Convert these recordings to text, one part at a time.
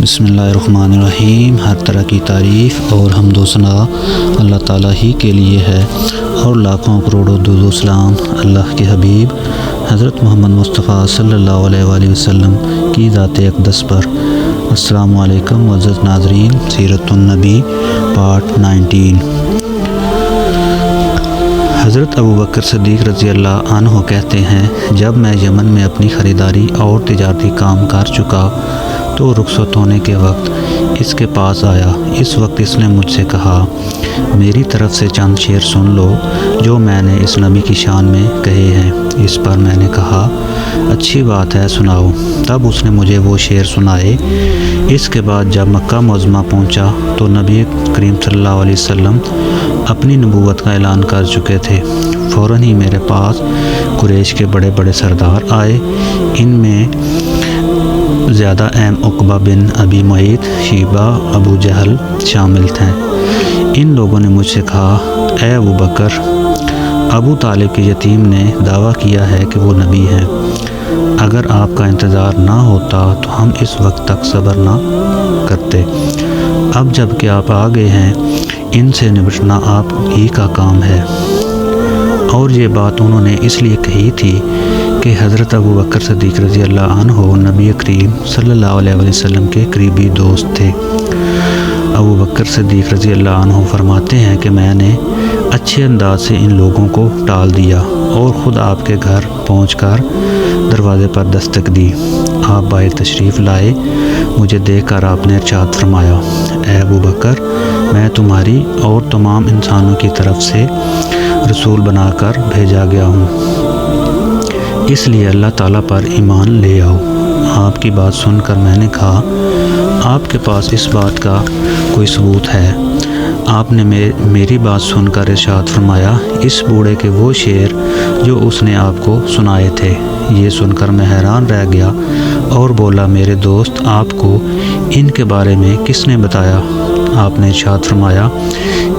بسم اللہ الرحمن الرحیم۔ ہر طرح کی تعریف اور حمد و ثنا اللہ تعالیٰ ہی کے لیے ہے، اور لاکھوں کروڑوں درود و سلام اللہ کے حبیب حضرت محمد مصطفیٰ صلی اللہ علیہ وآلہ وسلم کی ذات اقدس پر۔ السلام علیکم معزز ناظرین، سیرت النبی پارٹ 19۔ حضرت ابوبکر صدیق رضی اللہ عنہ کہتے ہیں، جب میں یمن میں اپنی خریداری اور تجارتی کام کر چکا تو رخصت ہونے کے وقت اس کے پاس آیا۔ اس وقت اس نے مجھ سے کہا، میری طرف سے چند شعر سن لو جو میں نے اس نبی کی شان میں کہے ہیں۔ اس پر میں نے کہا، اچھی بات ہے، سناؤ۔ تب اس نے مجھے وہ شعر سنائے۔ اس کے بعد جب مکہ معظمہ پہنچا تو نبی کریم صلی اللہ علیہ وسلم اپنی نبوت کا اعلان کر چکے تھے۔ فوراً ہی میرے پاس قریش کے بڑے بڑے سردار آئے۔ ان میں زیادہ اہم عقبہ بن ابی معیط، شیبہ، ابو جہل شامل تھے۔ ان لوگوں نے مجھ سے کہا، اے ابوبکر، ابو طالب کے یتیم نے دعویٰ کیا ہے کہ وہ نبی ہیں۔ اگر آپ کا انتظار نہ ہوتا تو ہم اس وقت تک صبر نہ کرتے۔ اب جب کہ آپ آ گئے ہیں، ان سے نمٹنا آپ ہی کا کام ہے۔ اور یہ بات انہوں نے اس لیے کہی تھی کہ حضرت ابوبکر صدیق رضی اللہ عنہ نبی کریم صلی اللہ علیہ وسلم کے قریبی دوست تھے۔ ابوبکر صدیق رضی اللہ عنہ فرماتے ہیں کہ میں نے اچھے انداز سے ان لوگوں کو ٹال دیا اور خود آپ کے گھر پہنچ کر دروازے پر دستک دی۔ آپ باہر تشریف لائے۔ مجھے دیکھ کر آپ نے ارشاد فرمایا، اے ابوبکر، میں تمہاری اور تمام انسانوں کی طرف سے رسول بنا کر بھیجا گیا ہوں، اس لیے اللہ تعالیٰ پر ایمان لے آؤ۔ آپ کی بات سن کر میں نے کہا، آپ کے پاس اس بات کا کوئی ثبوت ہے؟ آپ نے میری بات سن کر ارشاد فرمایا، اس بوڑھے کے وہ شعر جو اس نے آپ کو سنائے تھے۔ یہ سن کر میں حیران رہ گیا اور بولا، میرے دوست، آپ کو ان کے بارے میں کس نے بتایا؟ آپ نے ارشاد فرمایا،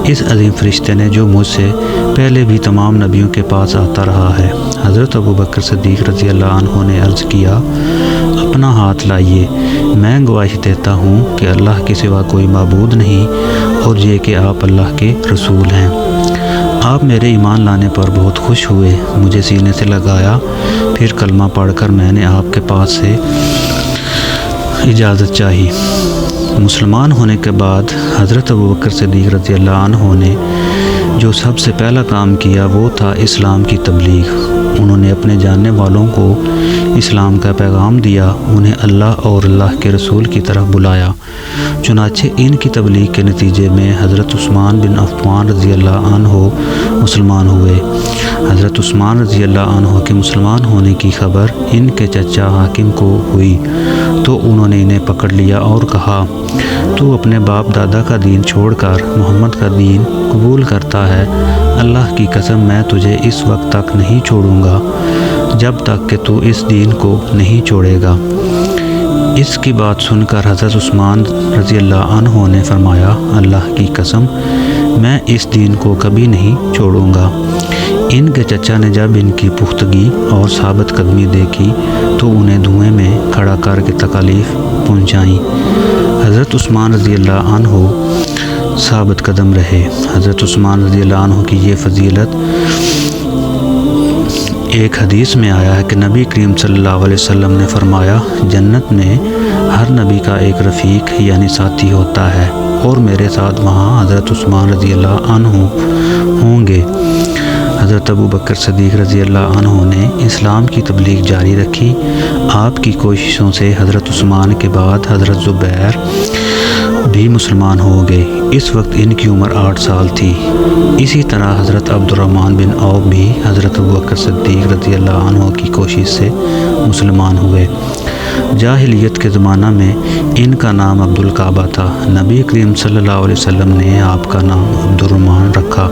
اس عظیم فرشتے نے جو مجھ سے پہلے بھی تمام نبیوں کے پاس آتا رہا ہے۔ حضرت ابوبکر صدیق رضی اللہ عنہ نے عرض کیا، اپنا ہاتھ لائیے، میں گواہی دیتا ہوں کہ اللہ کے سوا کوئی معبود نہیں، اور یہ کہ آپ اللہ کے رسول ہیں۔ آپ میرے ایمان لانے پر بہت خوش ہوئے، مجھے سینے سے لگایا، پھر کلمہ پڑھ کر میں نے آپ کے پاس سے اجازت چاہی۔ مسلمان ہونے کے بعد حضرت ابوبکر صدیق رضی اللہ عنہ نے جو سب سے پہلا کام کیا وہ تھا اسلام کی تبلیغ۔ انہوں نے اپنے جاننے والوں کو اسلام کا پیغام دیا، انہیں اللہ اور اللہ کے رسول کی طرف بلایا۔ چنانچہ ان کی تبلیغ کے نتیجے میں حضرت عثمان بن عفان رضی اللہ عنہ مسلمان ہوئے۔ حضرت عثمان رضی اللہ عنہ کے مسلمان ہونے کی خبر ان کے چچا حاکم کو ہوئی تو انہوں نے انہیں پکڑ لیا اور کہا، تو اپنے باپ دادا کا دین چھوڑ کر محمد کا دین قبول کرتا ہے؟ اللہ کی قسم، میں تجھے اس وقت تک نہیں چھوڑوں گا جب تک کہ تو اس دین کو نہیں چھوڑے گا۔ اس کی بات سن کر حضرت عثمان رضی اللہ عنہ نے فرمایا، اللہ کی قسم، میں اس دین کو کبھی نہیں چھوڑوں گا۔ ان کے چچا نے جب ان کی پختگی اور ثابت قدمی دیکھی تو انہیں دھوئیں میں کھڑا کر کے تکالیف پہنچائیں۔ حضرت عثمان رضی اللہ عنہ ثابت قدم رہے۔ حضرت عثمان رضی اللہ عنہ کی یہ فضیلت ایک حدیث میں آیا ہے کہ نبی کریم صلی اللہ علیہ وسلم نے فرمایا، جنت میں ہر نبی کا ایک رفیق یعنی ساتھی ہوتا ہے، اور میرے ساتھ وہاں حضرت عثمان رضی اللہ عنہ ہوں گے۔ حضرت ابوبکر صدیق رضی اللہ عنہ نے اسلام کی تبلیغ جاری رکھی۔ آپ کی کوششوں سے حضرت عثمان کے بعد حضرت زبیر بھی مسلمان ہو گئے۔ اس وقت ان کی عمر 8 سال تھی۔ اسی طرح حضرت عبد الرحمن بن عوف بھی حضرت ابوبکر صدیق رضی اللہ عنہ کی کوشش سے مسلمان ہوئے۔ جاہلیت کے زمانہ میں ان کا نام عبد الکعبہ تھا۔ نبی کریم صلی اللہ علیہ وسلم نے آپ کا نام عبد الرحمن رکھا۔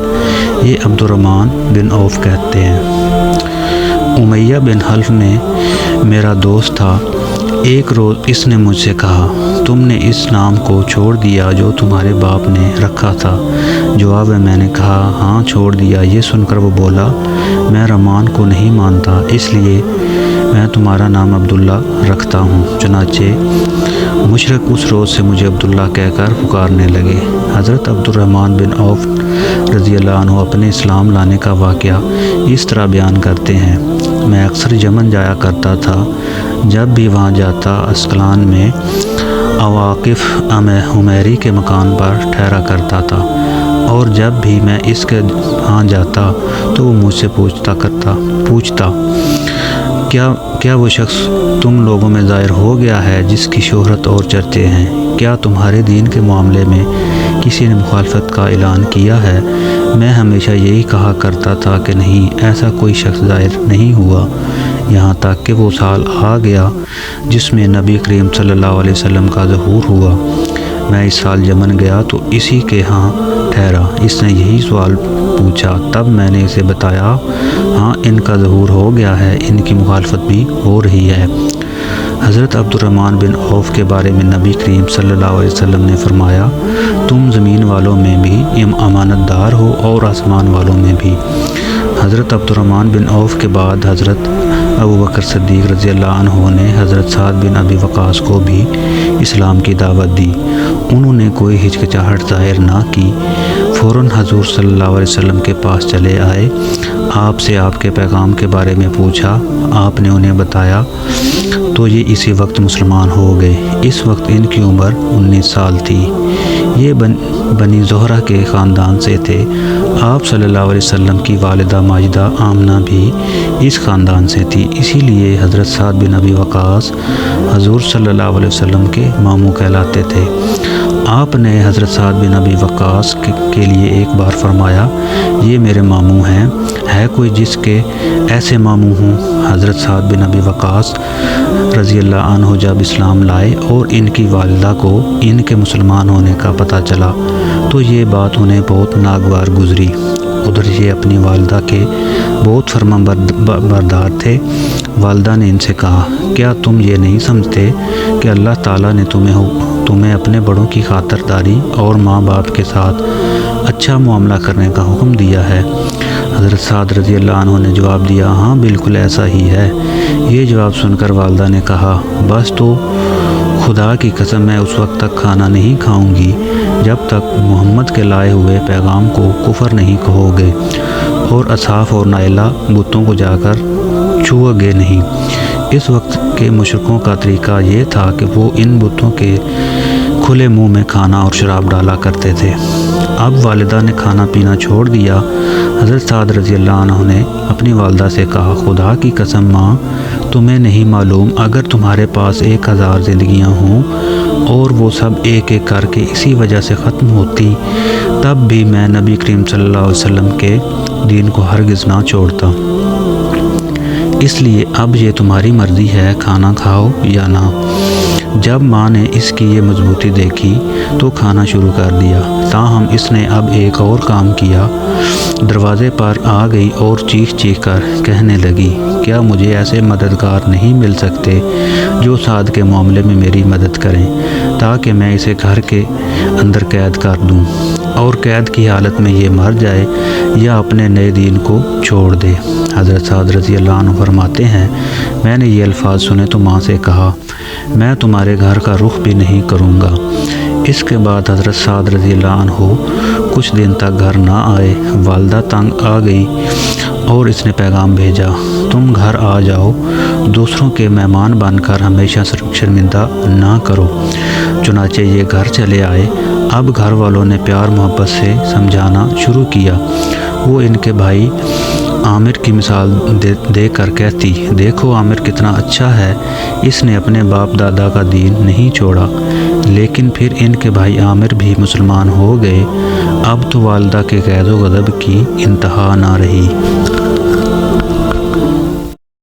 یہ عبد الرحمن بن عوف کہتے ہیں، امیہ بن حلف میں میرا دوست تھا۔ ایک روز اس نے مجھ سے کہا، تم نے اس نام کو چھوڑ دیا جو تمہارے باپ نے رکھا تھا؟ جواب میں میں نے کہا، ہاں چھوڑ دیا۔ یہ سن کر وہ بولا، میں رحمان کو نہیں مانتا، اس لیے میں تمہارا نام عبداللہ رکھتا ہوں۔ چنانچہ مشرک اس روز سے مجھے عبداللہ کہہ کر پکارنے لگے۔ حضرت عبد الرحمن بن عوف رضی اللہ عنہ اپنے اسلام لانے کا واقعہ اس طرح بیان کرتے ہیں: میں اکثر یمن جایا کرتا تھا۔ جب بھی وہاں جاتا اسقلان میں اواقف حمیری کے مکان پر ٹھہرا کرتا تھا، اور جب بھی میں اس کے ہاں جاتا تو وہ مجھ سے پوچھتا کیا وہ شخص تم لوگوں میں ظاہر ہو گیا ہے جس کی شہرت اور چرچے ہیں؟ کیا تمہارے دین کے معاملے میں کسی نے مخالفت کا اعلان کیا ہے؟ میں ہمیشہ یہی کہا کرتا تھا کہ نہیں، ایسا کوئی شخص ظاہر نہیں ہوا، یہاں تک کہ وہ سال آ گیا جس میں نبی کریم صلی اللہ علیہ وسلم کا ظہور ہوا۔ میں اس سال یمن گیا تو اسی کے ہاں ٹھہرا۔ اس نے یہی سوال پوچھا، تب میں نے اسے بتایا ہاں ان کا ظہور ہو گیا ہے، ان کی مخالفت بھی ہو رہی ہے۔ حضرت عبد الرحمن بن عوف کے بارے میں نبی کریم صلی اللہ علیہ وسلم نے فرمایا، تم زمین والوں میں بھی امانت دار ہو اور آسمان والوں میں بھی۔ حضرت عبد الرحمن بن عوف کے بعد حضرت ابو بکر صدیق رضی اللہ عنہ نے حضرت سعد بن ابی وقاص کو بھی اسلام کی دعوت دی۔ انہوں نے کوئی ہچکچاہٹ ظاہر نہ کی، فوراً حضور صلی اللہ علیہ وسلم کے پاس چلے آئے، آپ سے آپ کے پیغام کے بارے میں پوچھا۔ آپ نے انہیں بتایا تو یہ اسی وقت مسلمان ہو گئے۔ اس وقت ان کی عمر 19 سال تھی۔ یہ بنی زہرہ کے خاندان سے تھے۔ آپ صلی اللہ علیہ وسلم کی والدہ ماجدہ آمنہ بھی اس خاندان سے تھی، اسی لیے حضرت سعد بن ابی وقاص حضور صلی اللہ علیہ وسلم کے ماموں کہلاتے تھے۔ آپ نے حضرت سعد بن ابی وقاص کے لیے ایک بار فرمایا، یہ میرے ماموں ہیں، ہے کوئی جس کے ایسے ماموں ہوں؟ حضرت سعد بن ابی وقاص رضی اللہ عنہ جب اسلام لائے اور ان کی والدہ کو ان کے مسلمان ہونے کا پتہ چلا تو یہ بات انہیں بہت ناگوار گزری۔ ادھر یہ اپنی والدہ کے بہت فرمانبردار تھے۔ والدہ نے ان سے کہا، کیا تم یہ نہیں سمجھتے کہ اللہ تعالیٰ نے تمہیں اپنے بڑوں کی خاطرداری اور ماں باپ کے ساتھ اچھا معاملہ کرنے کا حکم دیا ہے؟ حضرت سعد رضی اللہ عنہ نے جواب دیا، ہاں بالکل ایسا ہی ہے۔ یہ جواب سن کر والدہ نے کہا، بس تو خدا کی قسم میں اس وقت تک کھانا نہیں کھاؤں گی جب تک محمد کے لائے ہوئے پیغام کو کفر نہیں کہو گے اور اصحاف اور نائلہ بتوں کو جا کر چھو گے نہیں۔ اس وقت کے مشرکوں کا طریقہ یہ تھا کہ وہ ان بتوں کے کھلے منہ میں کھانا اور شراب ڈالا کرتے تھے۔ اب والدہ نے کھانا پینا چھوڑ دیا۔ حضرت سعد رضی اللہ عنہ نے اپنی والدہ سے کہا، خدا کی قسم ماں، تمہیں نہیں معلوم اگر تمہارے پاس 1000 زندگیاں ہوں اور وہ سب ایک ایک کر کے اسی وجہ سے ختم ہوتی، تب بھی میں نبی کریم صلی اللہ علیہ وسلم کے دین کو ہرگز نہ چھوڑتا۔ اس لیے اب یہ تمہاری مرضی ہے، کھانا کھاؤ یا نہ۔ جب ماں نے اس کی یہ مضبوطی دیکھی تو کھانا شروع کر دیا۔ تاہم اس نے اب ایک اور کام کیا، دروازے پر آ گئی اور چیخ چیخ کر کہنے لگی، کیا مجھے ایسے مددگار نہیں مل سکتے جو سعد کے معاملے میں میری مدد کریں تاکہ میں اسے گھر کے اندر قید کر دوں اور قید کی حالت میں یہ مر جائے یا اپنے نئے دین کو چھوڑ دے۔ حضرت سعد رضی اللہ عنہ فرماتے ہیں، میں نے یہ الفاظ سنے تو ماں سے کہا، میں تمہارے گھر کا رخ بھی نہیں کروں گا۔ اس کے بعد حضرت سعد رضی اللہ عنہ کچھ دن تک گھر نہ آئے۔ والدہ تنگ آ گئی اور اس نے پیغام بھیجا، تم گھر آ جاؤ، دوسروں کے مہمان بن کر ہمیشہ شرمندہ نہ کرو۔ چنانچہ یہ گھر چلے آئے۔ اب گھر والوں نے پیار محبت سے سمجھانا شروع کیا۔ وہ ان کے بھائی عامر کی مثال دے کر کہتی، دیکھو عامر کتنا اچھا ہے، اس نے اپنے باپ دادا کا دین نہیں چھوڑا۔ لیکن پھر ان کے بھائی عامر بھی مسلمان ہو گئے۔ اب تو والدہ کے غیظ و غضب کی انتہا نہ رہی۔